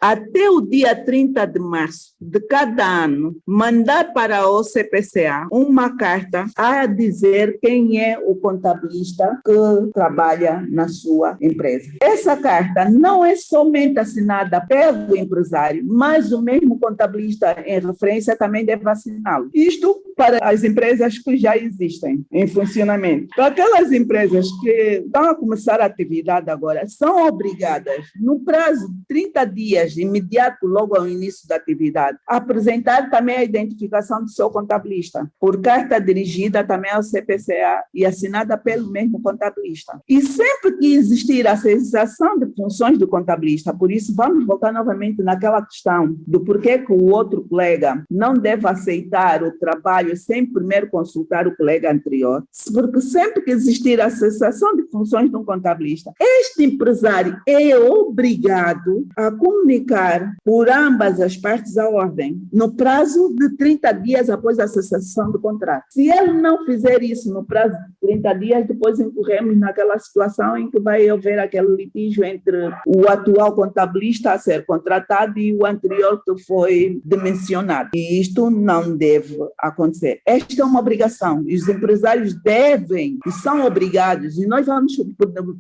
até o dia 30 de março de cada ano, mandar para o CPCA uma carta a dizer quem é o contabilista que trabalha na sua empresa. Essa carta não é somente assinada pelo empresário, mas o mesmo contabilista em referência também deve assiná-lo. Isto para as empresas que já existem em funcionamento. Para aquelas empresas que estão a começar a atividade agora, são obrigadas, no prazo de 30 dias, imediato, logo ao início da atividade, a apresentar também a identificação do seu contabilista, por carta dirigida também ao CPCA e assinada pelo mesmo contabilista. E sempre que existir a cessação de funções do contabilista, por isso vamos voltar novamente naquela questão do porquê que o outro colega não deve aceitar o trabalho sem primeiro consultar o colega anterior, porque sempre que existir a cessação de funções de um contabilista, este empresário é obrigado a comunicar por ambas as partes à ordem, no prazo de 30 dias após a cessação do contrato. Se ele não fizer isso no prazo de 30 dias, depois incorremos naquela situação em que vai haver aquele litígio entre o atual contabilista a ser contratado e o anterior que foi dimensionado. E isto não deve acontecer. Esta é uma obrigação e os empresários devem e são obrigados, e nós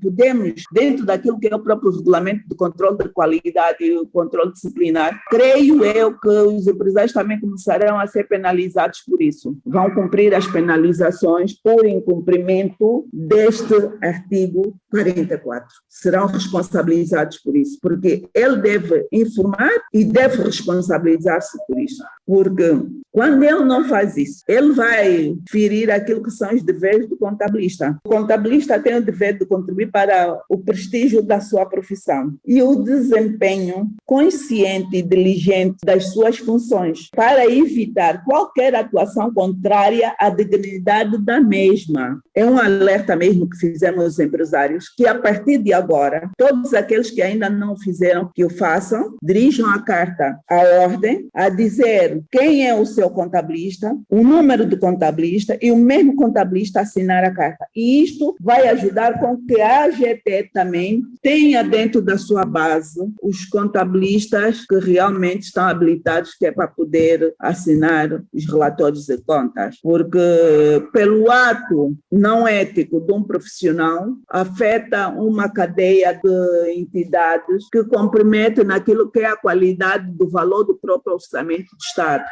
podemos, dentro daquilo que é o próprio regulamento de controle de qualidade e o controle disciplinar, creio eu que os empresários também começarão a ser penalizados por isso. Vão cumprir as penalizações por incumprimento deste artigo 44. Serão responsabilizados por isso, porque ele deve informar e deve responsabilizar-se por isso. Porque quando ele não faz isso, ele vai ferir aquilo que são os deveres do contabilista. O contabilista tem o dever de contribuir para o prestígio da sua profissão e o desempenho consciente e diligente das suas funções, para evitar qualquer atuação contrária à dignidade da mesma. É um alerta mesmo que fizemos aos empresários, que a partir de agora, todos aqueles que ainda não fizeram, que o façam, dirijam a carta à ordem, a dizer quem é o seu contabilista, o número do contabilista e o mesmo contabilista assinar a carta. E isto vai ajudar com que a AGT também tenha dentro da sua base os contabilistas que realmente estão habilitados, que é para poder assinar os relatórios de contas. Porque pelo ato não ético de um profissional, afeta uma cadeia de entidades que compromete naquilo que é a qualidade do valor do próprio orçamento do Estado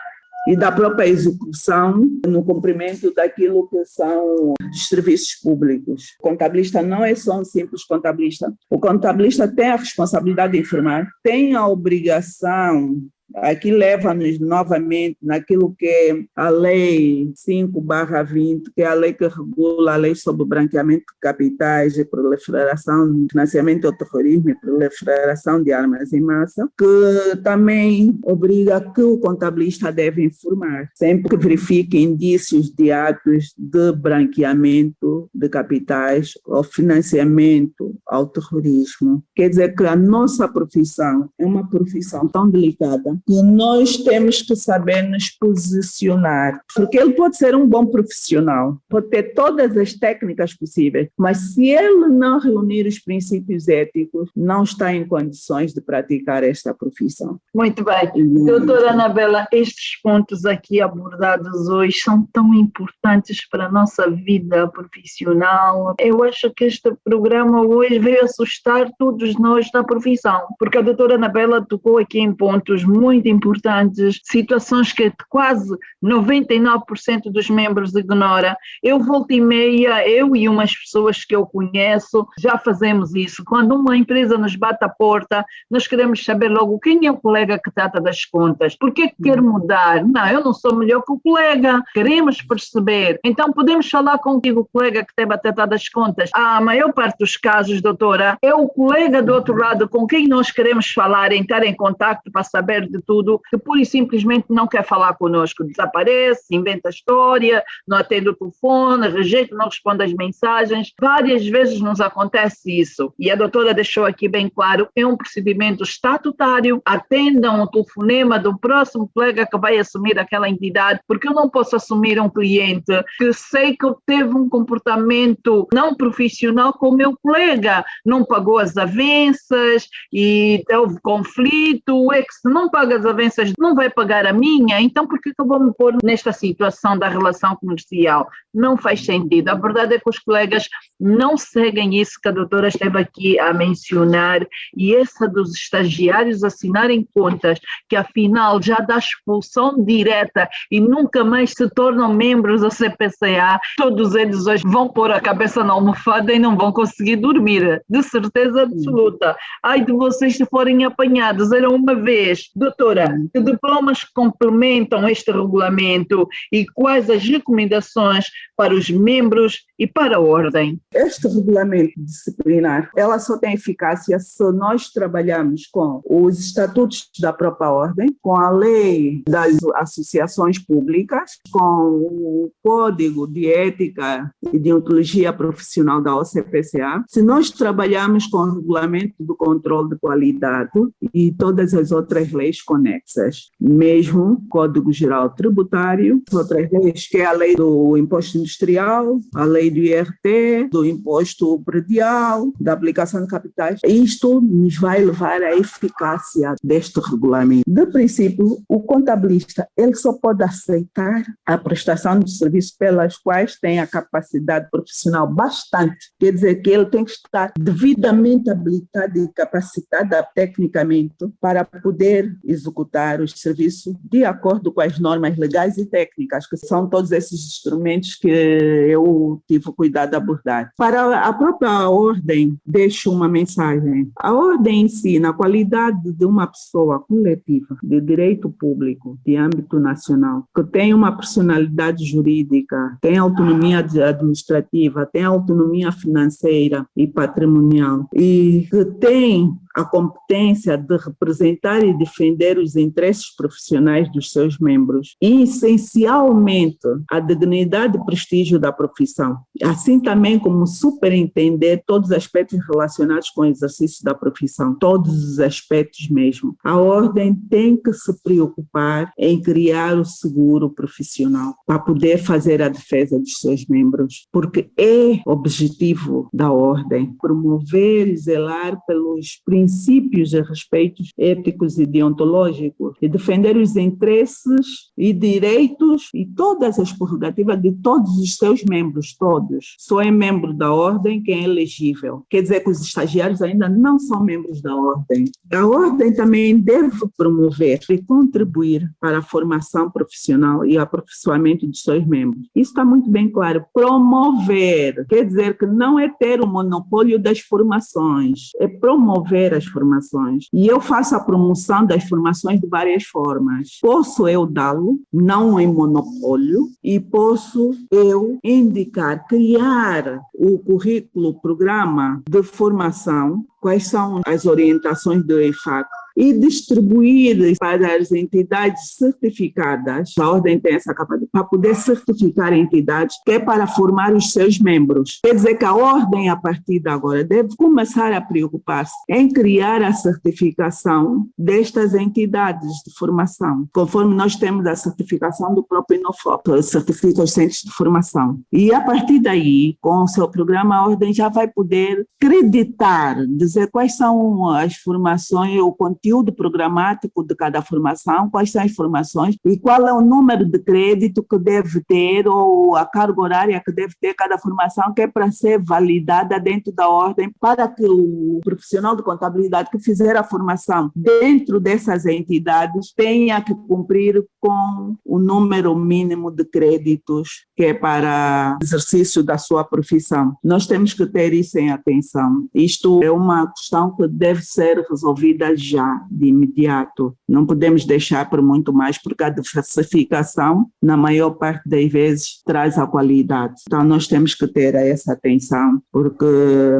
e da própria execução no cumprimento daquilo que são os serviços públicos. O contabilista não é só um simples contabilista. O contabilista tem a responsabilidade de informar, tem a obrigação. Aqui leva-nos novamente naquilo que é a Lei 5/20, que é a lei que regula a lei sobre o branqueamento de capitais e proliferação, financiamento ao terrorismo e proliferação de armas em massa, que também obriga que o contabilista deve informar, sempre que verifique indícios de atos de branqueamento de capitais ou financiamento ao terrorismo. Quer dizer que a nossa profissão é uma profissão tão delicada que nós temos que saber nos posicionar, porque ele pode ser um bom profissional, pode ter todas as técnicas possíveis, mas se ele não reunir os princípios éticos, não está em condições de praticar esta profissão. Muito bem. Doutora Anabela, estes pontos aqui abordados hoje são tão importantes para a nossa vida profissional. Eu acho que este programa hoje veio assustar todos nós da profissão, porque a doutora Anabela tocou aqui em pontos muito importantes, situações que quase 99% dos membros ignora. Eu volta e meia, eu e umas pessoas que eu conheço, já fazemos isso. Quando uma empresa nos bate a porta, nós queremos saber logo quem é o colega que trata das contas, por que quer mudar? Não, eu não sou melhor que o colega, queremos perceber. Então podemos falar contigo, colega que deve tratar das contas. A maior parte dos casos, doutora, é o colega do outro lado com quem nós queremos falar, entrar em contato para saber de tudo, que pura e simplesmente não quer falar connosco, desaparece, inventa história, não atende o telefone, rejeita, não responde às mensagens. Várias vezes nos acontece isso. E a doutora deixou aqui bem claro, é um procedimento estatutário, atendam o telefonema do próximo colega que vai assumir aquela entidade, porque eu não posso assumir um cliente que sei que teve um comportamento não profissional com o meu colega, não pagou as avanças e houve conflito, é que se não paga as avanças não vai pagar a minha, então por que eu vou me pôr nesta situação da relação comercial? Não faz sentido. A verdade é que os colegas não seguem isso que a doutora esteve aqui a mencionar, e essa dos estagiários assinarem contas que afinal já dá expulsão direta e nunca mais se tornam membros do CPCA, todos eles hoje vão pôr a cabeça na almofada e não vão conseguir dormir, de certeza absoluta. Ai de vocês se forem apanhados, era uma vez. Doutora, que diplomas complementam este regulamento e quais as recomendações para os membros e para a ordem? Este regulamento disciplinar, ela só tem eficácia se nós trabalharmos com os estatutos da própria ordem, com a lei das associações públicas, com o Código de Ética e Deontologia Profissional da OCPCA, se nós trabalharmos com o regulamento do controle de qualidade e todas as outras leis conexas, mesmo Código Geral Tributário, outras leis, que é a lei do Imposto Industrial, a lei do IRT, do Imposto Predial, da aplicação de capitais. Isto nos vai levar à eficácia deste regulamento. De princípio, o contabilista ele só pode aceitar a prestação de serviços pelas quais tem a capacidade profissional bastante. Quer dizer que ele tem que estar devidamente habilitado e capacitado tecnicamente para poder executar os serviços de acordo com as normas legais e técnicas, que são todos esses instrumentos que eu tive o cuidado de abordar. Para a própria ordem, deixo uma mensagem. A ordem em si, na qualidade de uma pessoa coletiva de direito público de âmbito nacional, que tem uma personalidade jurídica, tem autonomia administrativa, tem autonomia financeira e patrimonial, e que tem a competência de representar e defender os interesses profissionais dos seus membros e, essencialmente, a dignidade e prestígio da profissão, assim também como superentender todos os aspectos relacionados com o exercício da profissão, todos os aspectos mesmo. A ordem tem que se preocupar em criar o seguro profissional para poder fazer a defesa dos seus membros, porque é objetivo da ordem promover e zelar pelos princípios e respeitos éticos e deontológicos e defender os interesses e direitos e todas as prerrogativas de todos os seus membros, todos. Só é membro da ordem quem é elegível. Quer dizer que os estagiários ainda não são membros da ordem. A ordem também deve promover e contribuir para a formação profissional e aperfeiçoamento dos seus membros. Isso está muito bem claro. Promover quer dizer que não é ter o monopólio das formações, é promover as formações. E eu faço a promoção das formações de várias formas. Posso eu dá-lo, não em monopólio, e posso eu indicar, criar o currículo, o programa de formação, quais são as orientações do EFAC, e distribuir para as entidades certificadas. A ordem tem essa capacidade para poder certificar entidades que é para formar os seus membros. Quer dizer que a ordem, a partir de agora, deve começar a preocupar-se em criar a certificação destas entidades de formação, conforme nós temos a certificação do próprio INOFOP, certifica os centros de formação. E a partir daí, com o seu programa, a ordem já vai poder acreditar, dizer quais são as formações, o conteúdo programático de cada formação, quais são as formações e qual é o número de crédito que deve ter ou a carga horária que deve ter cada formação, que é para ser validada dentro da ordem, para que o profissional de contabilidade que fizer a formação dentro dessas entidades tenha que cumprir com o número mínimo de créditos que é para exercício da sua profissão. Nós temos que ter isso em atenção. Isto é uma questão que deve ser resolvida já. já de imediato. Não podemos deixar por muito mais, porque a diversificação, na maior parte das vezes, traz a qualidade. Então, nós temos que ter essa atenção, porque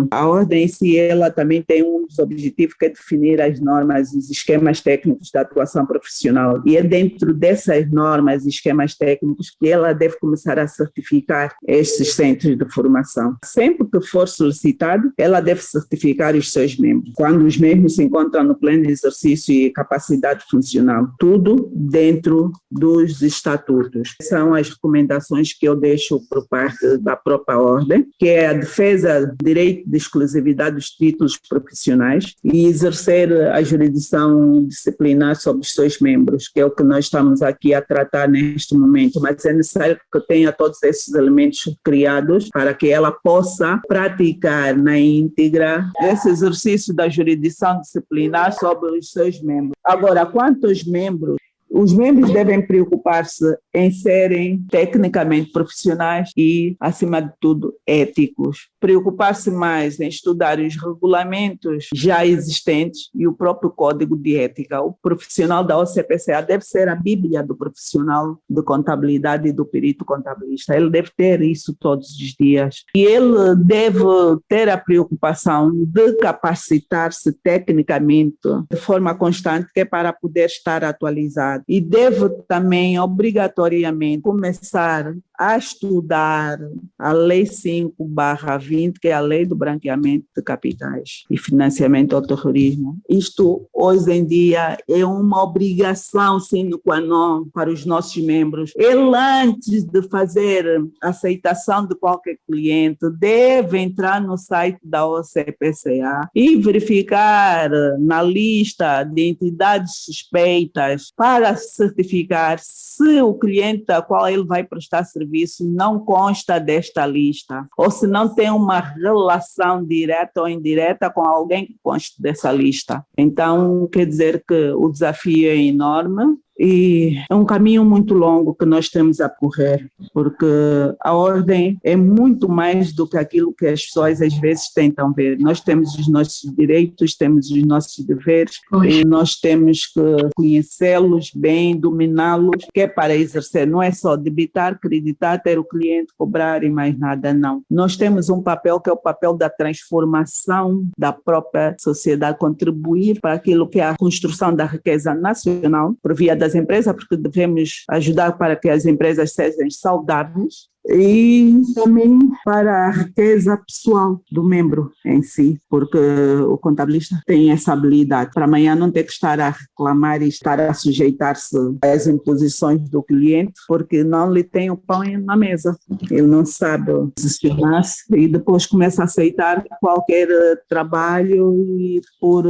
a ordem em si, ela também tem um dos objetivos, que é definir as normas, os esquemas técnicos da atuação profissional. E é dentro dessas normas e esquemas técnicos que ela deve começar a certificar estes centros de formação. Sempre que for solicitado, ela deve certificar os seus membros. Quando os mesmos se encontram no pleno exercício e capacidade funcional, tudo dentro dos estatutos. São as recomendações que eu deixo por parte da própria ordem, que é a defesa do direito de exclusividade dos títulos profissionais e exercer a jurisdição disciplinar sobre os seus membros, que é o que nós estamos aqui a tratar neste momento, mas é necessário que tenha todos esses elementos criados para que ela possa praticar na íntegra esse exercício da jurisdição disciplinar sobre os seus membros. Agora, quanto aos membros, os membros devem preocupar-se em serem tecnicamente profissionais e, acima de tudo, éticos. Preocupar-se mais em estudar os regulamentos já existentes e o próprio código de ética. O profissional da OCPCA deve ser a bíblia do profissional de contabilidade e do perito contabilista. Ele deve ter isso todos os dias. E ele deve ter a preocupação de capacitar-se tecnicamente de forma constante, que é para poder estar atualizado. E deve também, obrigatoriamente, começar a estudar a Lei 5/20, que é a Lei do Branqueamento de Capitais e Financiamento ao Terrorismo. Isto, hoje em dia, é uma obrigação sine qua non para os nossos membros. Ele, antes de fazer a aceitação de qualquer cliente, deve entrar no site da OCPCA e verificar na lista de entidades suspeitas para certificar se o cliente a qual ele vai prestar serviço não consta desta lista, ou se não tem uma relação direta ou indireta com alguém que conste dessa lista. Então, quer dizer que o desafio é enorme. E é um caminho muito longo que nós temos a correr, porque a ordem é muito mais do que aquilo que as pessoas às vezes tentam ver. Nós temos os nossos direitos, temos os nossos deveres, e nós temos que conhecê-los bem, dominá-los, que é para exercer. Não é só debitar, acreditar, ter o cliente, cobrar e mais nada, não. Nós temos um papel que é o papel da transformação da própria sociedade, contribuir para aquilo que é a construção da riqueza nacional, por via das empresas, porque devemos ajudar para que as empresas sejam saudáveis, e também para a riqueza pessoal do membro em si, porque o contabilista tem essa habilidade para amanhã não ter que estar a reclamar e estar a sujeitar-se às imposições do cliente, porque não lhe tem o pão na mesa. Ele não sabe posicionar-se e depois começa a aceitar qualquer trabalho e por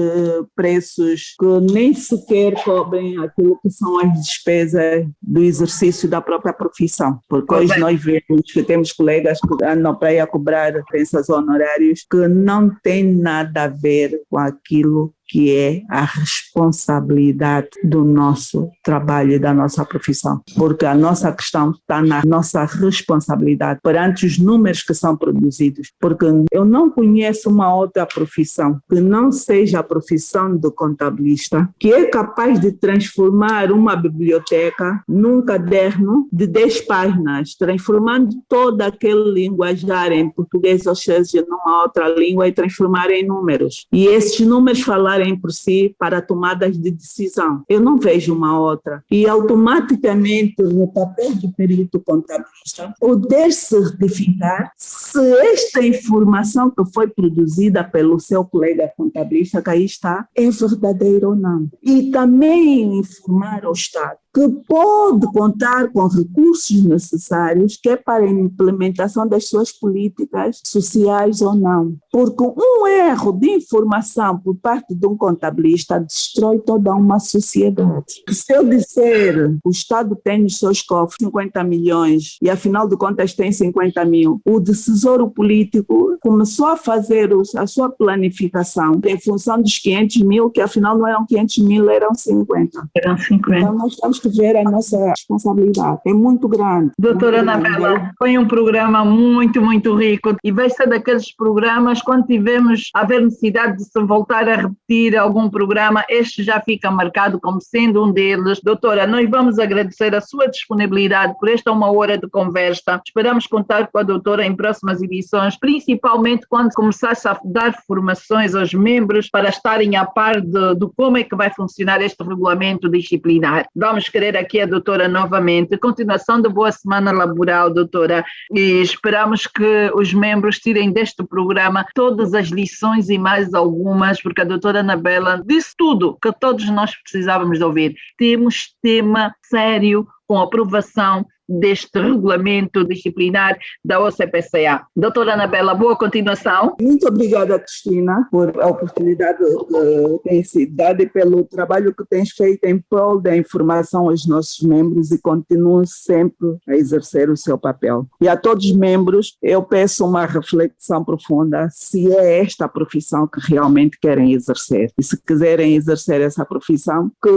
preços que nem sequer cobrem aquilo que são as despesas do exercício da própria profissão, porque hoje nós vemos que temos colegas que andam para ir a cobrar pensas honorários que não têm nada a ver com aquilo que é a responsabilidade do nosso trabalho e da nossa profissão, porque a nossa questão está na nossa responsabilidade perante os números que são produzidos, porque eu não conheço uma outra profissão que não seja a profissão do contabilista, que é capaz de transformar uma biblioteca num caderno de 10 páginas, transformando todo aquele linguajar em português, ou seja, numa outra língua, e transformar em números. E esses números falarem por si para tomadas de decisão. Eu não vejo uma outra. E automaticamente, no papel de perito contabilista, poder certificar se esta informação que foi produzida pelo seu colega contabilista, que aí está, é verdadeira ou não. E também informar ao Estado que pode contar com recursos necessários, que é para a implementação das suas políticas sociais ou não. Porque um erro de informação por parte de um contabilista destrói toda uma sociedade. Se eu disser o Estado tem nos seus cofres 50 milhões e afinal de contas tem 50 mil, o decisor político começou a fazer a sua planificação em função dos 500 mil, que afinal não eram 500 mil, eram 50. Eram 50. Então nós estamos que ver a nossa responsabilidade. É muito grande. Doutora Anabela, foi um programa muito, muito rico e vai ser daqueles programas, quando tivermos a haver necessidade de se voltar a repetir algum programa, este já fica marcado como sendo um deles. Doutora, nós vamos agradecer a sua disponibilidade por esta 1 hora de conversa. Esperamos contar com a doutora em próximas edições, principalmente quando começasse a dar formações aos membros para estarem a par de como é que vai funcionar este regulamento disciplinar. Vamos querer aqui a doutora novamente. Continuação de boa semana laboral, doutora, e esperamos que os membros tirem deste programa todas as lições e mais algumas, porque a doutora Anabela disse tudo que todos nós precisávamos de ouvir. Temos tema sério com a aprovação deste regulamento disciplinar da OCPCA. Doutora Anabela, boa continuação. Muito obrigada, Cristina, por a oportunidade que tem sido dada e pelo trabalho que tens feito em prol da informação aos nossos membros e continuam sempre a exercer o seu papel. E a todos os membros, eu peço uma reflexão profunda se é esta a profissão que realmente querem exercer. E se quiserem exercer essa profissão, que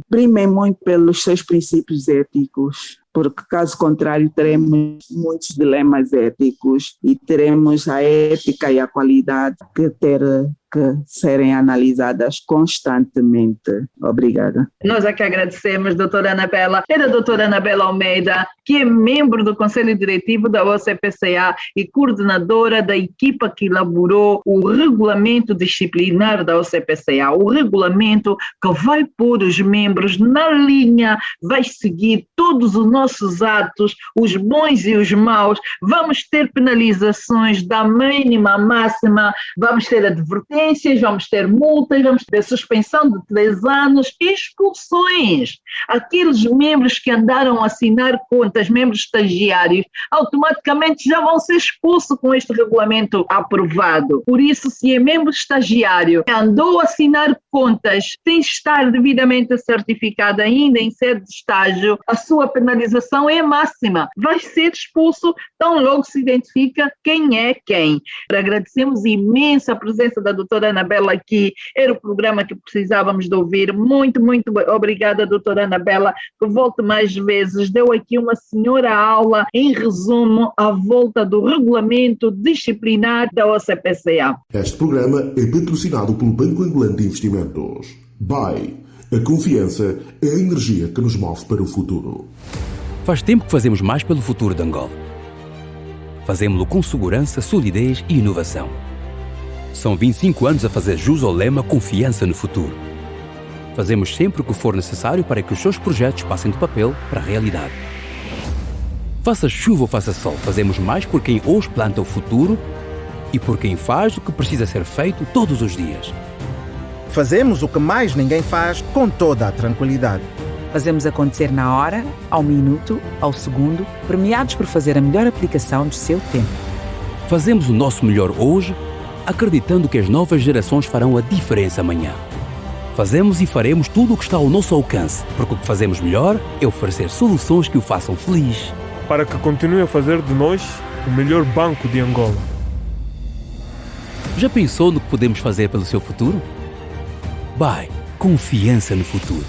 primem muito pelos seus princípios éticos, porque caso contrário teremos muitos dilemas éticos e teremos a ética e a qualidade que serem analisadas constantemente. Obrigada. Nós é que agradecemos, doutora Anabela. Era a doutora Anabela Almeida, que é membro do Conselho Diretivo da OCPCA e coordenadora da equipa que elaborou o regulamento disciplinar da OCPCA, o regulamento que vai pôr os membros na linha, vai seguir todos os nossos atos, os bons e os maus, vamos ter penalizações da mínima à máxima, vamos ter advertências, vamos ter multas, vamos ter suspensão de 3 anos e expulsões. Aqueles membros que andaram a assinar contas, membros estagiários, automaticamente já vão ser expulsos com este regulamento aprovado. Por isso, se é membro estagiário, andou a assinar contas sem estar devidamente certificado ainda em sede de estágio, a sua penalização é máxima. Vai ser expulso tão logo se identifica quem é quem. Agradecemos imenso a presença da doutora Anabela aqui, era o programa que precisávamos de ouvir. Muito, muito obrigada, doutora Anabela, que volte mais vezes. Deu aqui uma senhora aula, em resumo, à volta do regulamento disciplinar da OCPCA. Este programa é patrocinado pelo Banco Angolano de Investimentos. BAE. A confiança é a energia que nos move para o futuro. Faz tempo que fazemos mais pelo futuro de Angola. Fazemos-lo com segurança, solidez e inovação. São 25 anos a fazer jus ao lema Confiança no Futuro. Fazemos sempre o que for necessário para que os seus projetos passem do papel para a realidade. Faça chuva ou faça sol, fazemos mais por quem hoje planta o futuro e por quem faz o que precisa ser feito todos os dias. Fazemos o que mais ninguém faz com toda a tranquilidade. Fazemos acontecer na hora, ao minuto, ao segundo, premiados por fazer a melhor aplicação do seu tempo. Fazemos o nosso melhor hoje, acreditando que as novas gerações farão a diferença amanhã. Fazemos e faremos tudo o que está ao nosso alcance, porque o que fazemos melhor é oferecer soluções que o façam feliz. Para que continue a fazer de nós o melhor banco de Angola. Já pensou no que podemos fazer pelo seu futuro? BAE. Confiança no futuro.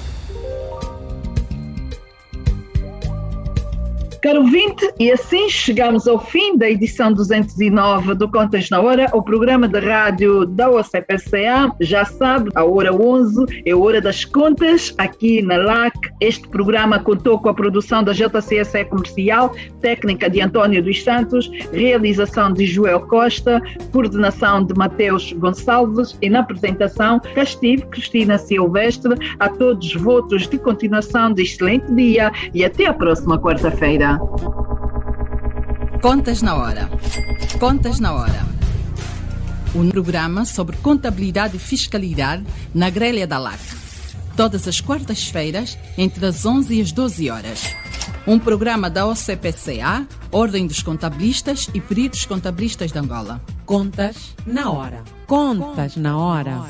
Caro ouvinte, e assim chegamos ao fim da edição 209 do Contas na Hora, o programa de rádio da OCPCA. Já sabe, a hora 11 é a hora das contas aqui na LAC. Este programa contou com a produção da JCSE Comercial, técnica de António dos Santos, realização de Joel Costa, coordenação de Mateus Gonçalves e na apresentação cá estive Cristina Silvestre. A todos votos de continuação de excelente dia e até a próxima quarta-feira. Contas na Hora. Contas na Hora. Um programa sobre contabilidade e fiscalidade na grelha da LAC. Todas as quartas-feiras, entre as 11 e as 12 horas. Um programa da OCPCA, Ordem dos Contabilistas e Peritos Contabilistas de Angola. Contas na Hora. Contas na Hora.